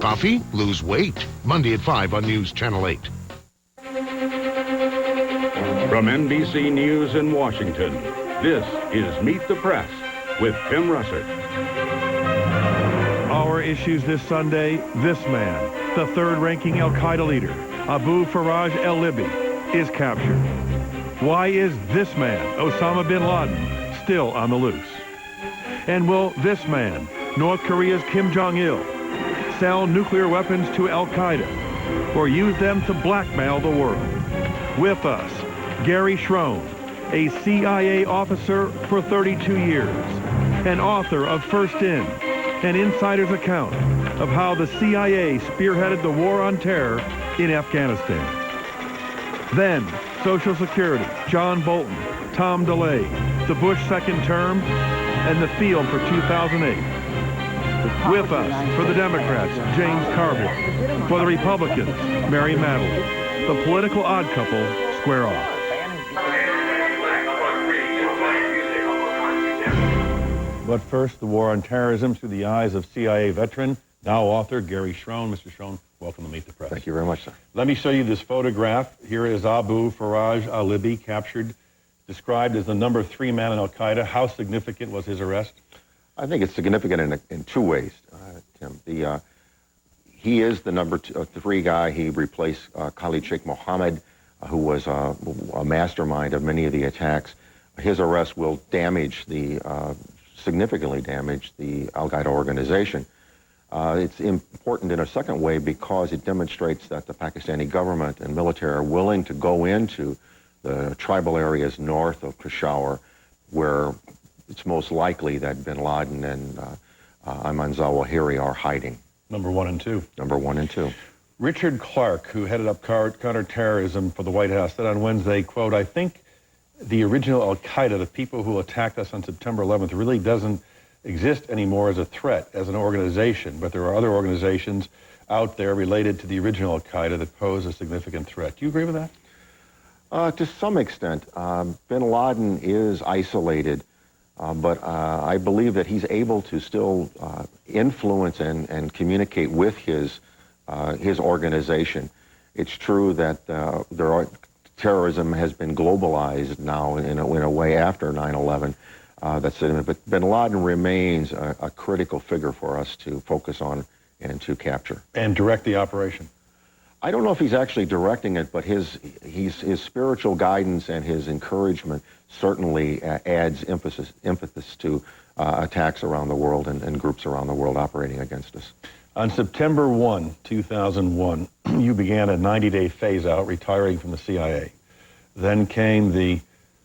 Coffee? Lose weight. Monday at 5 on News Channel 8. From NBC News in Washington, this is Meet the Press with Tim Russert. Our issues this Sunday, this man, the third-ranking al-Qaeda leader, Abu Faraj al-Libi, is captured. Why is this man, Osama bin Laden, still on the loose? And will this man, North Korea's Kim Jong-il, sell nuclear weapons to al-Qaeda or use them to blackmail the world? With us, Gary Schroen, a CIA officer for 32 years, and author of First In, an insider's account of how the CIA spearheaded the war on terror in Afghanistan. Then, Social Security, John Bolton, Tom DeLay, the Bush second term, and the field for 2008. With us, for the Democrats, James Carville. For the Republicans, Mary Madeline. The political odd couple square off. But first, the war on terrorism through the eyes of CIA veteran, now author, Gary Schroen. Mr. Schroen, welcome to Meet the Press. Thank you very much, sir. Let me show you this photograph. Here is Abu Faraj al-Libi, captured, described as the number 3 man in al-Qaeda. How significant was his arrest? I think it's significant in two ways, Tim. He is the number 3 guy. He replaced Khalid Sheikh Mohammed, who was a mastermind of many of the attacks. His arrest will significantly damage the al-Qaeda organization. It's important in a second way because it demonstrates that the Pakistani government and military are willing to go into the tribal areas north of Peshawar, where it's most likely that bin Laden and Ayman Zawahiri are hiding. Number 1 and 2. Number 1 and 2. Richard Clark, who headed up counterterrorism for the White House, said on Wednesday, quote, "I think the original al-Qaeda, the people who attacked us on September 11th, really doesn't exist anymore as a threat, as an organization, but there are other organizations out there related to the original al-Qaeda that pose a significant threat." Do you agree with that? To some extent. Bin Laden is isolated, but I believe that he's able to still influence and communicate with his organization. It's true that terrorism has been globalized now in a way after 9/11. But bin Laden remains a critical figure for us to focus on and to capture. And direct the operation. I don't know if he's actually directing it, but his spiritual guidance and his encouragement certainly adds emphasis to attacks around the world and groups around the world operating against us. On September 1, 2001, you began a 90-day phase-out, retiring from the CIA. Then came the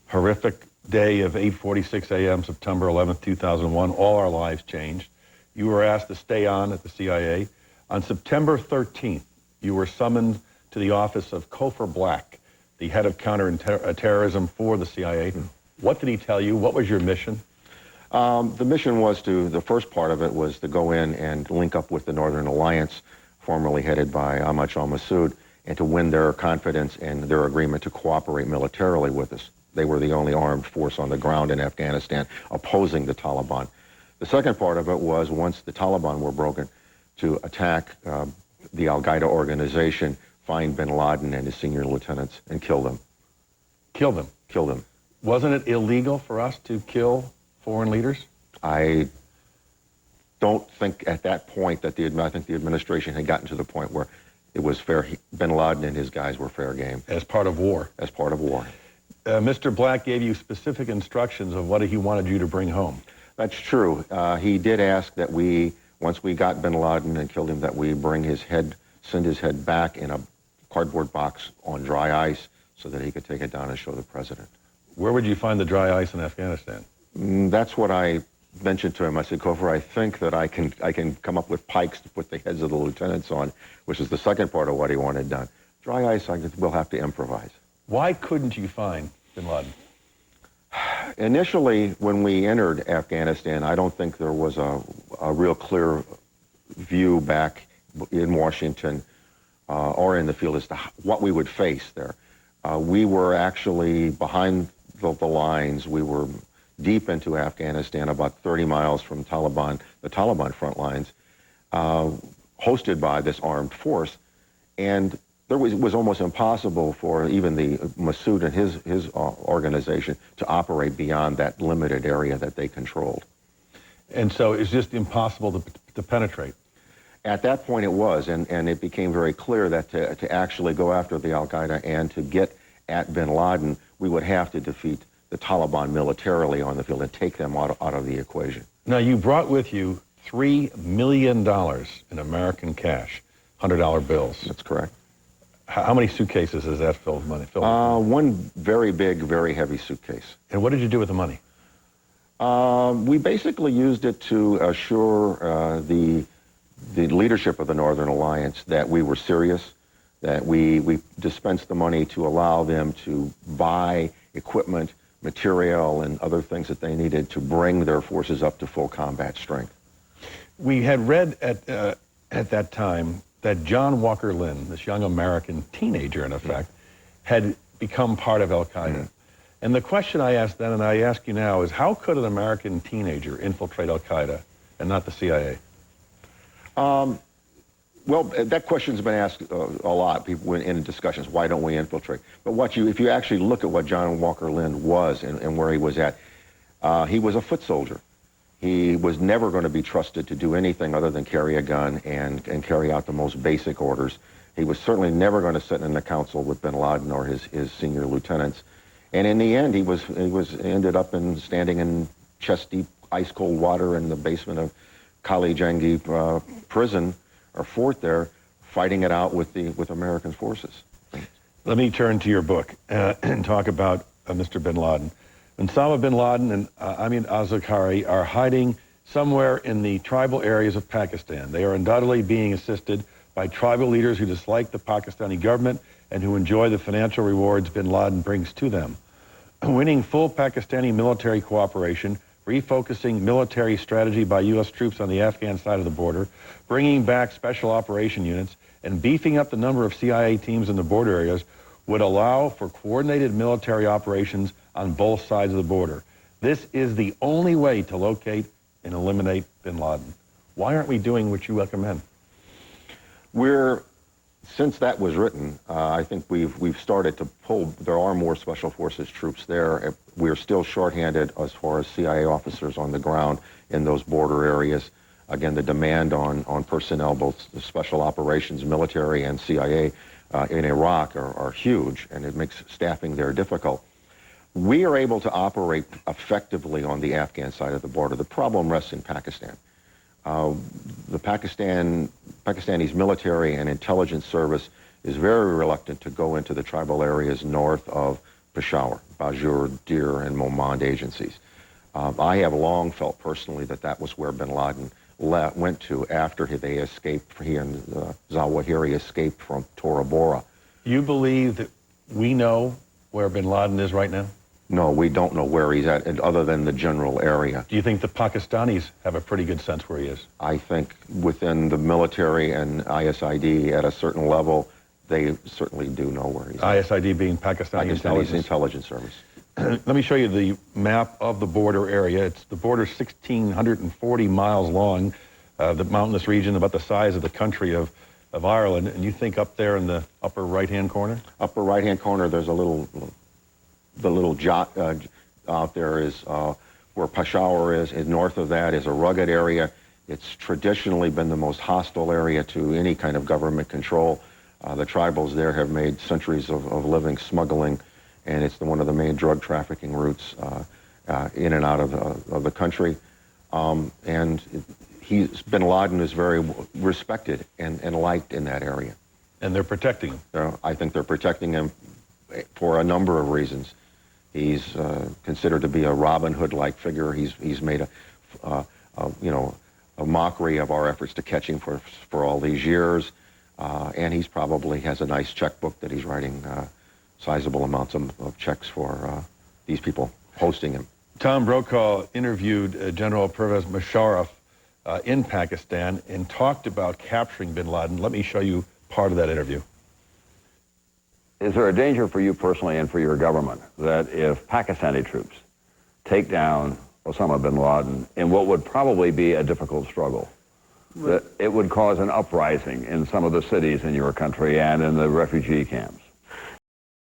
horrific day of 8:46 a.m., September 11, 2001. All our lives changed. You were asked to stay on at the CIA. On September 13th, you were summoned to the office of Cofer Black, the head of counterterrorism for the CIA. What did he tell you? What was your mission? The mission was the first part of it was to go in and link up with the Northern Alliance, formerly headed by Ahmad Shah Massoud, and to win their confidence and their agreement to cooperate militarily with us. They were the only armed force on the ground in Afghanistan opposing the Taliban. The second part of it was, once the Taliban were broken, to attack the al-Qaeda organization, find bin Laden and his senior lieutenants, and kill them. Kill them? Kill them. Wasn't it illegal for us to kill foreign leaders? I don't think at that point that I think the administration had gotten to the point where it was fair. Bin Laden and his guys were fair game. As part of war? As part of war. Mr. Black gave you specific instructions of what he wanted you to bring home. That's true. He did ask that once we got bin Laden and killed him, that we send his head back in a cardboard box on dry ice so that he could take it down and show the president. Where would you find the dry ice in Afghanistan? That's what I mentioned to him. I said, Cofer, I think that I can come up with pikes to put the heads of the lieutenants on, which is the second part of what he wanted done. Dry ice, we'll have to improvise. Why couldn't you find bin Laden? Initially, when we entered Afghanistan, I don't think there was a real clear view back in Washington or in the field as to what we would face there. We were actually behind the lines. We were deep into Afghanistan, about 30 miles from the Taliban front lines. hosted by this armed force, and it was almost impossible for even the Massoud and his organization to operate beyond that limited area that they controlled. And so it's just impossible to penetrate. At that point it was, and it became very clear that to actually go after the Al-Qaeda and to get at bin Laden, we would have to defeat the Taliban militarily on the field and take them out of the equation. Now, you brought with you $3 million in American cash, $100 bills. That's correct. How many suitcases is that filled with money? One very big, very heavy suitcase. And what did you do with the money? We basically used it to assure the leadership of the Northern Alliance that we were serious, that we dispensed the money to allow them to buy equipment, material, and other things that they needed to bring their forces up to full combat strength. We had read at that time that John Walker Lynn, this young American teenager in effect, had become part of Al-Qaeda. And the question I asked then and I ask you now is, how could an American teenager infiltrate Al-Qaeda and not the CIA? Well, that question's been asked a lot, people in discussions, why don't we infiltrate? But if you actually look at what John Walker Lynn was and where he was at, he was a foot soldier. He was never going to be trusted to do anything other than carry a gun and carry out the most basic orders. He was certainly never going to sit in the council with bin Laden or his senior lieutenants. And in the end, he ended up standing in chest-deep, ice-cold water in the basement of Kali Jangi prison, or fort there, fighting it out with American forces. Let me turn to your book and talk about Mr. bin Laden. Osama bin Laden and Amin al-Zawahiri are hiding somewhere in the tribal areas of Pakistan. They are undoubtedly being assisted by tribal leaders who dislike the Pakistani government and who enjoy the financial rewards bin Laden brings to them. Winning full Pakistani military cooperation, refocusing military strategy by U.S. troops on the Afghan side of the border, bringing back special operation units, and beefing up the number of CIA teams in the border areas would allow for coordinated military operations on both sides of the border. This is the only way to locate and eliminate bin Laden. Why aren't we doing what you recommend? Since that was written, I think we've started to pull. There are more Special Forces troops there. We're still shorthanded as far as CIA officers on the ground in those border areas. Again, the demand on personnel, both the special operations, military, and CIA in Iraq are huge, and it makes staffing there difficult. We are able to operate effectively on the Afghan side of the border. The problem rests in Pakistan. The Pakistanis military and intelligence service is very reluctant to go into the tribal areas north of Peshawar, Bajur, Dir, and Momand agencies. I have long felt personally that was where bin Laden went to after they escaped. He and Zawahiri escaped from Tora Bora. You believe that we know where bin Laden is right now? No, we don't know where he's at, other than the general area. Do you think the Pakistanis have a pretty good sense where he is? I think within the military and ISID at a certain level, they certainly do know where he's at. ISID being Pakistani intelligence service. Let me show you the map of the border area. The border's 1,640 miles long, the mountainous region about the size of the country of Ireland. And you think up there in the upper right-hand corner? Upper right-hand corner, there's the little jot out there is where Peshawar is. And north of that is a rugged area. It's traditionally been the most hostile area to any kind of government control. The tribals there have made centuries of living smuggling, and it's one of the main drug trafficking routes in and out of the country. And bin Laden is very respected and liked in that area. And they're protecting him? I think they're protecting him for a number of reasons. He's considered to be a Robin Hood-like figure. He's made a mockery of our efforts to catch him for all these years. And he's probably has a nice checkbook that he's writing sizable amounts of checks for these people hosting him. Tom Brokaw interviewed General Pervez Musharraf in Pakistan and talked about capturing bin Laden. Let me show you part of that interview. Is there a danger for you personally and for your government that if Pakistani troops take down Osama bin Laden in what would probably be a difficult struggle, that it would cause an uprising in some of the cities in your country and in the refugee camps?